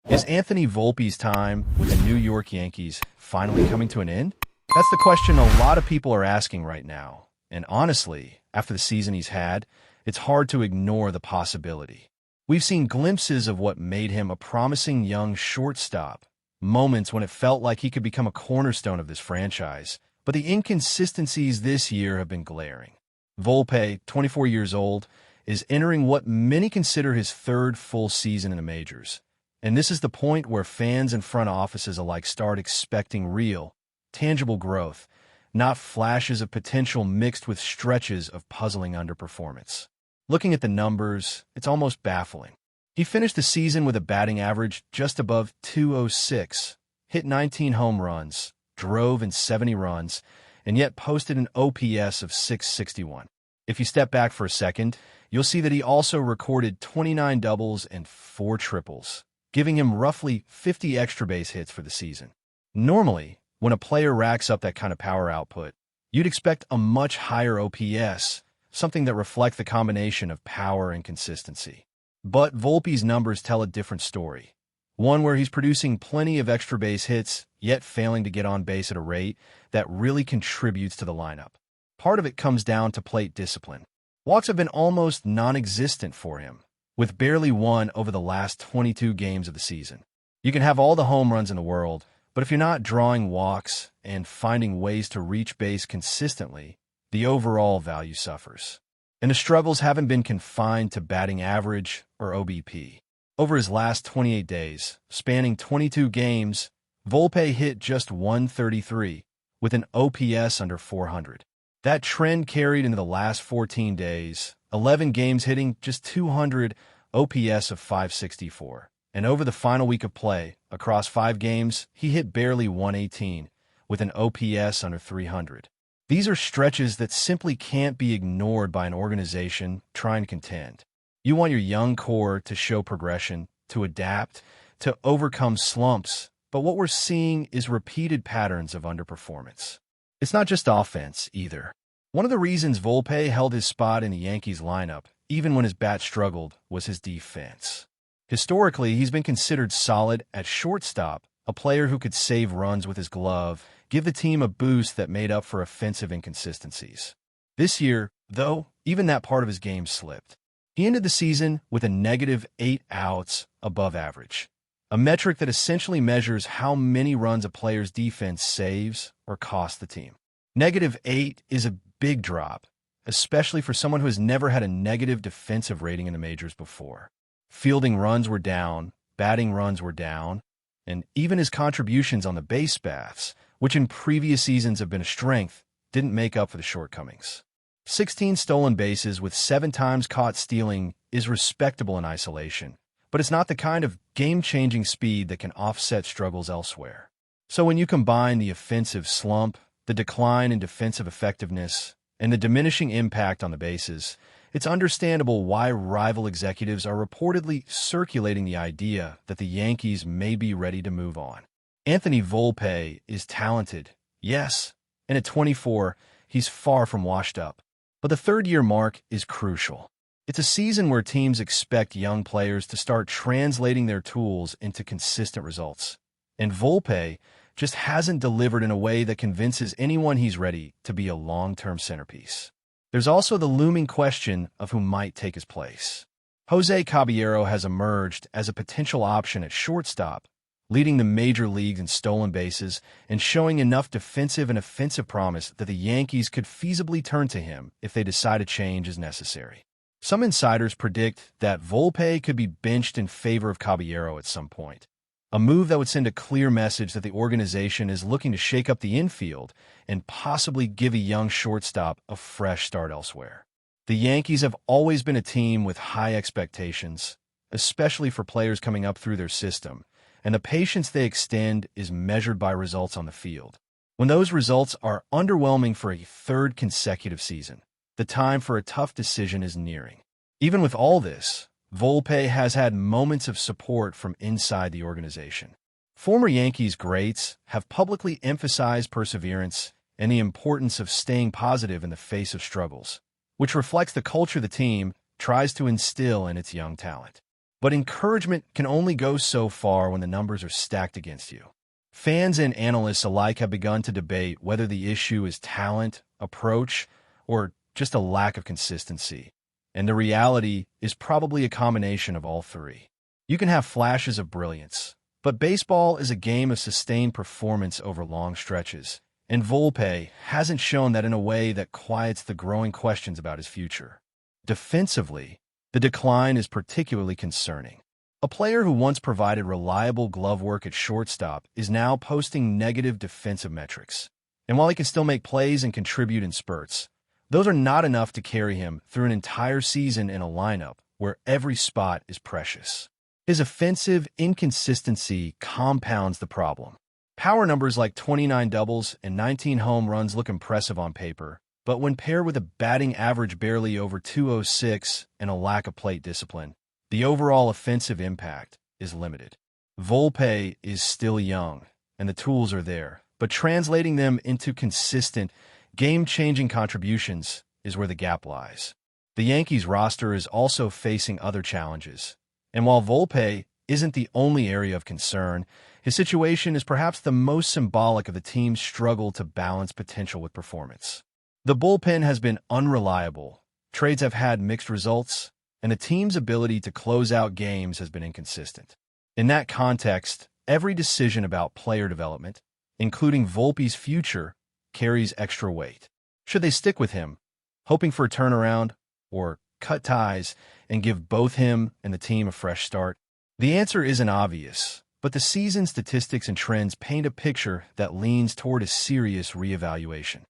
Is Anthony Volpe's time with the New York Yankees finally coming to an end? That's the question a lot of people are asking right now. And honestly, after the season he's had, it's hard to ignore the possibility. We've seen glimpses of what made him a promising young shortstop, moments when it felt like he could become a cornerstone of this franchise, but the inconsistencies this year have been glaring. Volpe, 24 years old, is entering what many consider his third full season in the majors. And this is the point where fans and front offices alike start expecting real, tangible growth, not flashes of potential mixed with stretches of puzzling underperformance. Looking at the numbers, it's almost baffling. He finished the season with a batting average just above .206, hit 19 home runs, drove in 70 runs, and yet posted an OPS of .661. If you step back for a second, you'll see that he also recorded 29 doubles and 4 triples, giving him roughly 50 extra base hits for the season. Normally, when a player racks up that kind of power output, you'd expect a much higher OPS, something that reflects the combination of power and consistency. But Volpe's numbers tell a different story, one where he's producing plenty of extra base hits, yet failing to get on base at a rate that really contributes to the lineup. Part of it comes down to plate discipline. Walks have been almost non-existent for him, with barely one over the last 22 games of the season. You can have all the home runs in the world, but if you're not drawing walks and finding ways to reach base consistently, the overall value suffers. And the struggles haven't been confined to batting average or OBP. Over his last 28 days, spanning 22 games, Volpe hit just .133, with an OPS under 400. That trend carried into the last 14 days, 11 games hitting just 200, OPS of .564. And over the final week of play, across 5 games, he hit barely .118, with an OPS under 300. These are stretches that simply can't be ignored by an organization trying to contend. You want your young core to show progression, to adapt, to overcome slumps, but what we're seeing is repeated patterns of underperformance. It's not just offense, either. One of the reasons Volpe held his spot in the Yankees lineup, even when his bat struggled, was his defense. Historically, he's been considered solid at shortstop, a player who could save runs with his glove, give the team a boost that made up for offensive inconsistencies. This year, though, even that part of his game slipped. He ended the season with a -8 outs above average, a metric that essentially measures how many runs a player's defense saves or costs the team. -8 is a big drop, especially for someone who has never had a negative defensive rating in the majors before. Fielding runs were down, batting runs were down, and even his contributions on the base paths, which in previous seasons have been a strength, didn't make up for the shortcomings. 16 stolen bases with 7 times caught stealing is respectable in isolation, but it's not the kind of game-changing speed that can offset struggles elsewhere. So when you combine the offensive slump, the decline in defensive effectiveness, and the diminishing impact on the bases, it's understandable why rival executives are reportedly circulating the idea that the Yankees may be ready to move on. Anthony Volpe is talented, yes, and at 24, he's far from washed up. But the third-year mark is crucial. It's a season where teams expect young players to start translating their tools into consistent results. And Volpe just hasn't delivered in a way that convinces anyone he's ready to be a long-term centerpiece. There's also the looming question of who might take his place. Jose Caballero has emerged as a potential option at shortstop, leading the major leagues in stolen bases and showing enough defensive and offensive promise that the Yankees could feasibly turn to him if they decide a change is necessary. Some insiders predict that Volpe could be benched in favor of Caballero at some point, a move that would send a clear message that the organization is looking to shake up the infield and possibly give a young shortstop a fresh start elsewhere. The Yankees have always been a team with high expectations, especially for players coming up through their system, and the patience they extend is measured by results on the field. When those results are underwhelming for a third consecutive season, the time for a tough decision is nearing. Even with all this, Volpe has had moments of support from inside the organization. Former Yankees greats have publicly emphasized perseverance and the importance of staying positive in the face of struggles, which reflects the culture the team tries to instill in its young talent. But encouragement can only go so far when the numbers are stacked against you. Fans and analysts alike have begun to debate whether the issue is talent, approach, or just a lack of consistency. And the reality is probably a combination of all three. You can have flashes of brilliance, but baseball is a game of sustained performance over long stretches, and Volpe hasn't shown that in a way that quiets the growing questions about his future. Defensively, the decline is particularly concerning. A player who once provided reliable glove work at shortstop is now posting negative defensive metrics. And while he can still make plays and contribute in spurts, those are not enough to carry him through an entire season in a lineup where every spot is precious. His offensive inconsistency compounds the problem. Power numbers like 29 doubles and 19 home runs look impressive on paper, but when paired with a batting average barely over 206 and a lack of plate discipline, the overall offensive impact is limited. Volpe is still young, and the tools are there, but translating them into consistent, game-changing contributions is where the gap lies. The Yankees roster is also facing other challenges, and while Volpe isn't the only area of concern, his situation is perhaps the most symbolic of the team's struggle to balance potential with performance. The bullpen has been unreliable, trades have had mixed results, and the team's ability to close out games has been inconsistent. In that context, every decision about player development, including Volpe's future, carries extra weight. Should they stick with him, hoping for a turnaround, or cut ties and give both him and the team a fresh start? The answer isn't obvious, but the season statistics and trends paint a picture that leans toward a serious reevaluation.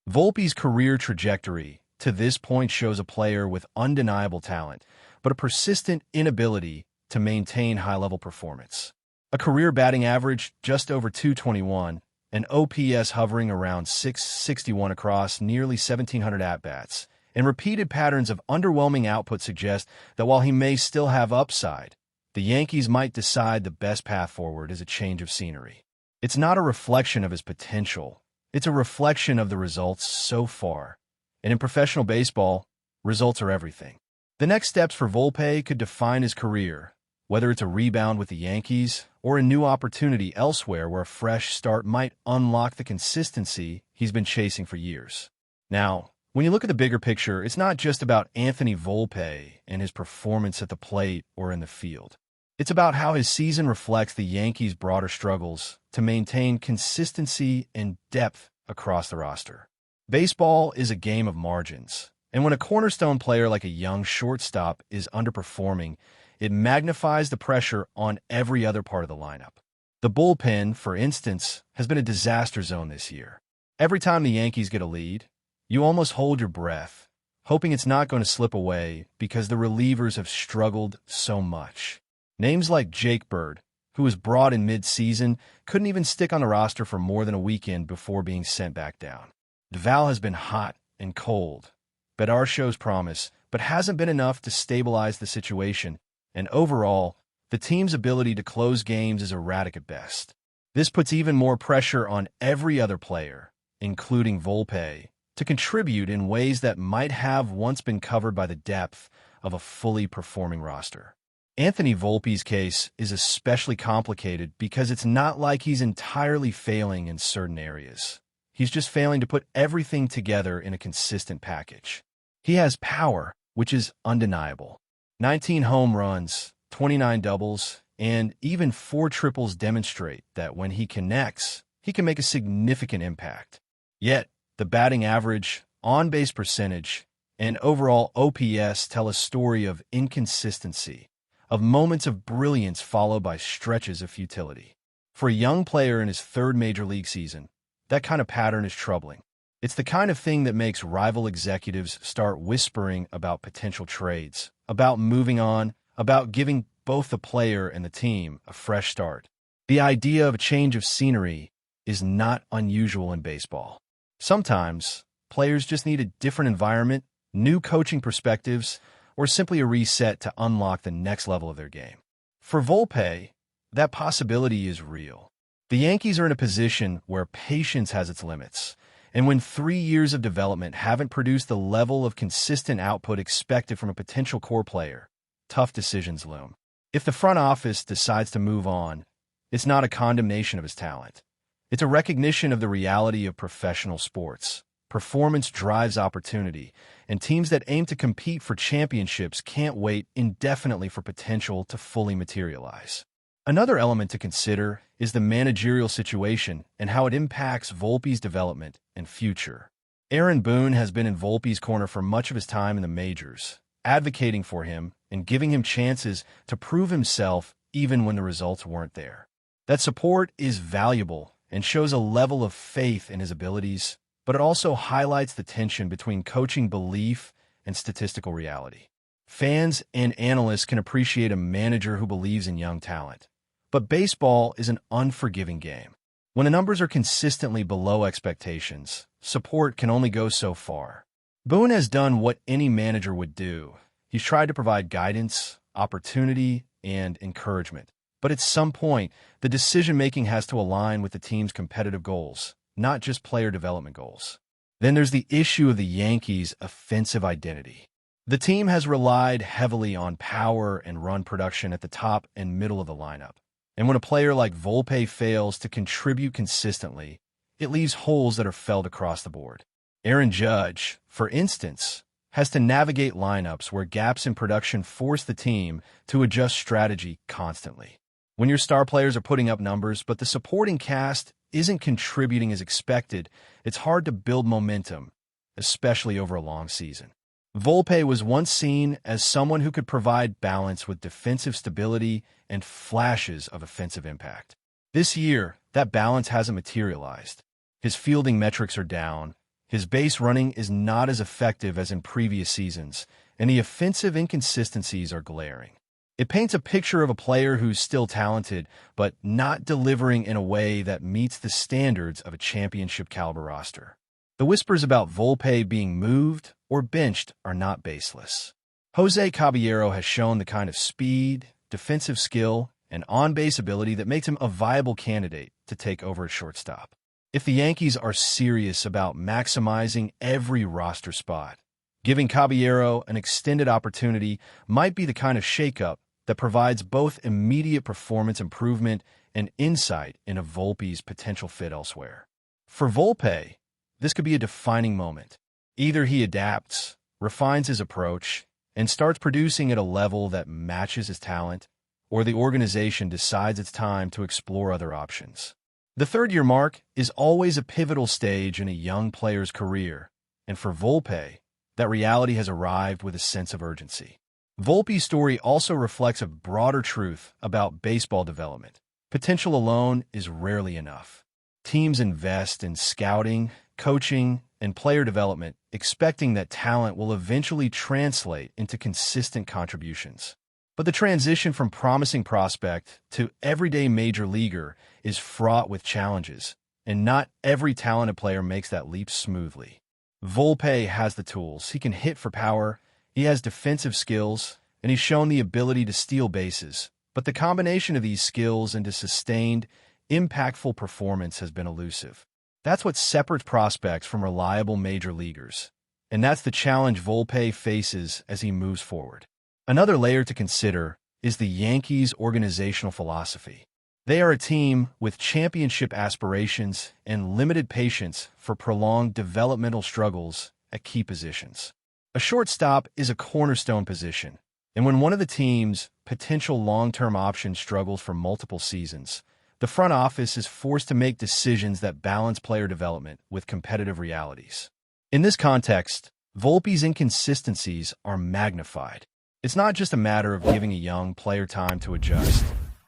Volpe's career trajectory to this point shows a player with undeniable talent, but a persistent inability to maintain high-level performance. A career batting average just over 221, an OPS hovering around 661 across nearly 1,700 at-bats, and repeated patterns of underwhelming output suggest that while he may still have upside, the Yankees might decide the best path forward is a change of scenery. It's not a reflection of his potential. It's a reflection of the results so far. And in professional baseball, results are everything. The next steps for Volpe could define his career, whether it's a rebound with the Yankees or a new opportunity elsewhere where a fresh start might unlock the consistency he's been chasing for years. Now, when you look at the bigger picture, it's not just about Anthony Volpe and his performance at the plate or in the field. It's about how his season reflects the Yankees' broader struggles to maintain consistency and depth across the roster. Baseball is a game of margins, and when a cornerstone player like a young shortstop is underperforming, it magnifies the pressure on every other part of the lineup. The bullpen, for instance, has been a disaster zone this year. Every time the Yankees get a lead, you almost hold your breath, hoping it's not going to slip away because the relievers have struggled so much. Names like Jake Bird, who was brought in mid-season, couldn't even stick on the roster for more than a weekend before being sent back down. Duvall has been hot and cold. Bedard shows promise, but hasn't been enough to stabilize the situation, and overall, the team's ability to close games is erratic at best. This puts even more pressure on every other player, including Volpe, to contribute in ways that might have once been covered by the depth of a fully performing roster. Anthony Volpe's case is especially complicated because it's not like he's entirely failing in certain areas. He's just failing to put everything together in a consistent package. He has power, which is undeniable. 19 home runs, 29 doubles, and even 4 triples demonstrate that when he connects, he can make a significant impact. Yet, the batting average, on-base percentage, and overall OPS tell a story of inconsistency, of moments of brilliance followed by stretches of futility. For a young player in his third major league season, that kind of pattern is troubling. It's the kind of thing that makes rival executives start whispering about potential trades, about moving on, about giving both the player and the team a fresh start. The idea of a change of scenery is not unusual in baseball. Sometimes, players just need a different environment, new coaching perspectives, or simply a reset to unlock the next level of their game. For Volpe, that possibility is real. The Yankees are in a position where patience has its limits, and when 3 years of development haven't produced the level of consistent output expected from a potential core player, tough decisions loom. If the front office decides to move on, it's not a condemnation of his talent. It's a recognition of the reality of professional sports. Performance drives opportunity, and teams that aim to compete for championships can't wait indefinitely for potential to fully materialize. Another element to consider is the managerial situation and how it impacts Volpe's development and future. Aaron Boone has been in Volpe's corner for much of his time in the majors, advocating for him and giving him chances to prove himself even when the results weren't there. That support is valuable and shows a level of faith in his abilities, but it also highlights the tension between coaching belief and statistical reality. Fans and analysts can appreciate a manager who believes in young talent, but baseball is an unforgiving game. When the numbers are consistently below expectations, support can only go so far. Boone has done what any manager would do. He's tried to provide guidance, opportunity, and encouragement. But at some point, the decision-making has to align with the team's competitive goals, not just player development goals. Then there's the issue of the Yankees' offensive identity. The team has relied heavily on power and run production at the top and middle of the lineup. And when a player like Volpe fails to contribute consistently, it leaves holes that are felt across the board. Aaron Judge, for instance, has to navigate lineups where gaps in production force the team to adjust strategy constantly. When your star players are putting up numbers but the supporting cast isn't contributing as expected, it's hard to build momentum, especially over a long season. Volpe was once seen as someone who could provide balance with defensive stability and flashes of offensive impact. This year, that balance hasn't materialized. His fielding metrics are down, his base running is not as effective as in previous seasons, and the offensive inconsistencies are glaring. It paints a picture of a player who's still talented, but not delivering in a way that meets the standards of a championship-caliber roster. The whispers about Volpe being moved or benched are not baseless. Jose Caballero has shown the kind of speed, defensive skill, and on-base ability that makes him a viable candidate to take over at shortstop. If the Yankees are serious about maximizing every roster spot, giving Caballero an extended opportunity might be the kind of shakeup that provides both immediate performance improvement and insight into Volpe's potential fit elsewhere. For Volpe, this could be a defining moment. Either he adapts, refines his approach, and starts producing at a level that matches his talent, or the organization decides it's time to explore other options. The third-year mark is always a pivotal stage in a young player's career, and for Volpe, that reality has arrived with a sense of urgency. Volpe's story also reflects a broader truth about baseball development. Potential alone is rarely enough. Teams invest in scouting, coaching, and player development, expecting that talent will eventually translate into consistent contributions. But the transition from promising prospect to everyday major leaguer is fraught with challenges, and not every talented player makes that leap smoothly. Volpe has the tools. He can hit for power, he has defensive skills, and he's shown the ability to steal bases. But the combination of these skills into sustained, impactful performance has been elusive. That's what separates prospects from reliable major leaguers, and that's the challenge Volpe faces as he moves forward. Another layer to consider is the Yankees' organizational philosophy. They are a team with championship aspirations and limited patience for prolonged developmental struggles at key positions. A shortstop is a cornerstone position, and when one of the team's potential long-term options struggles for multiple seasons, the front office is forced to make decisions that balance player development with competitive realities. In this context, Volpe's inconsistencies are magnified. It's not just a matter of giving a young player time to adjust.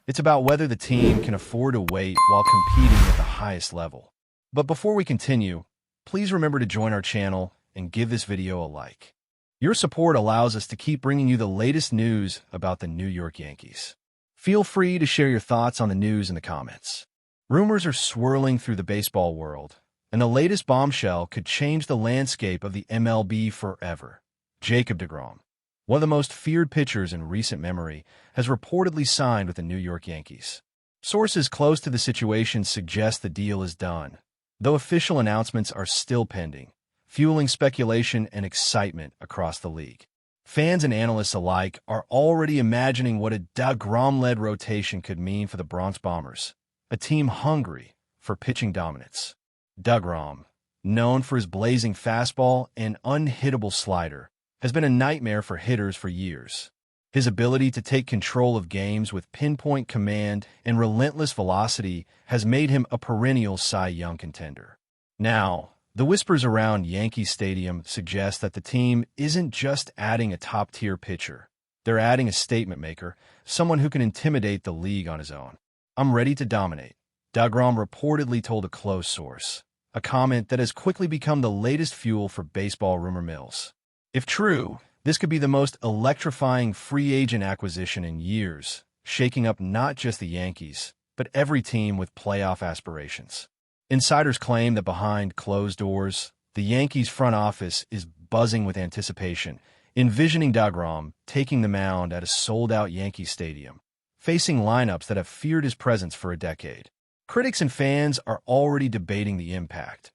It's about whether the team can afford to wait while competing at the highest level. But before we continue, please remember to join our channel and give this video a like. Your support allows us to keep bringing you the latest news about the New York Yankees. Feel free to share your thoughts on the news in the comments. Rumors are swirling through the baseball world, and the latest bombshell could change the landscape of the MLB forever. Jacob deGrom, one of the most feared pitchers in recent memory, has reportedly signed with the New York Yankees. Sources close to the situation suggest the deal is done, though official announcements are still pending, fueling speculation and excitement across the league. Fans and analysts alike are already imagining what a deGrom-led rotation could mean for the Bronx Bombers, a team hungry for pitching dominance. deGrom, known for his blazing fastball and unhittable slider, has been a nightmare for hitters for years. His ability to take control of games with pinpoint command and relentless velocity has made him a perennial Cy Young contender. Now, the whispers around Yankee Stadium suggest that the team isn't just adding a top-tier pitcher. They're adding a statement maker, someone who can intimidate the league on his own. "I'm ready to dominate," deGrom reportedly told a close source, a comment that has quickly become the latest fuel for baseball rumor mills. If true, this could be the most electrifying free agent acquisition in years, shaking up not just the Yankees, but every team with playoff aspirations. Insiders claim that behind closed doors, the Yankees front office is buzzing with anticipation, envisioning deGrom taking the mound at a sold-out Yankee Stadium, facing lineups that have feared his presence for a decade. Critics and fans are already debating the impact.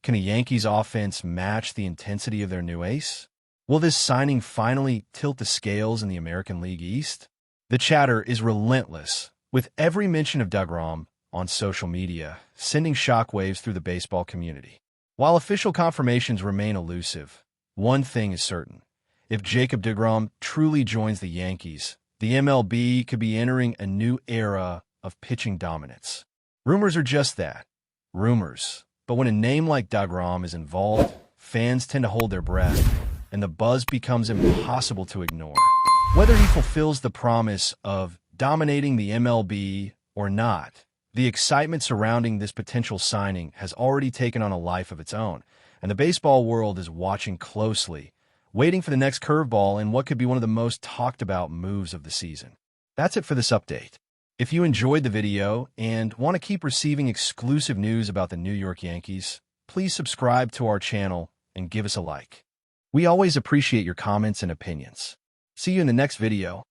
Can the Yankees' offense match the intensity of their new ace? Will this signing finally tilt the scales in the American League East? The chatter is relentless, with every mention of deGrom on social media, sending shockwaves through the baseball community. While official confirmations remain elusive, one thing is certain. If Jacob deGrom truly joins the Yankees, the MLB could be entering a new era of pitching dominance. Rumors are just that, rumors. But when a name like deGrom is involved, fans tend to hold their breath, and the buzz becomes impossible to ignore. Whether he fulfills the promise of dominating the MLB or not, the excitement surrounding this potential signing has already taken on a life of its own, and the baseball world is watching closely, waiting for the next curveball in what could be one of the most talked-about moves of the season. That's it for this update. If you enjoyed the video and want to keep receiving exclusive news about the New York Yankees, please subscribe to our channel and give us a like. We always appreciate your comments and opinions. See you in the next video.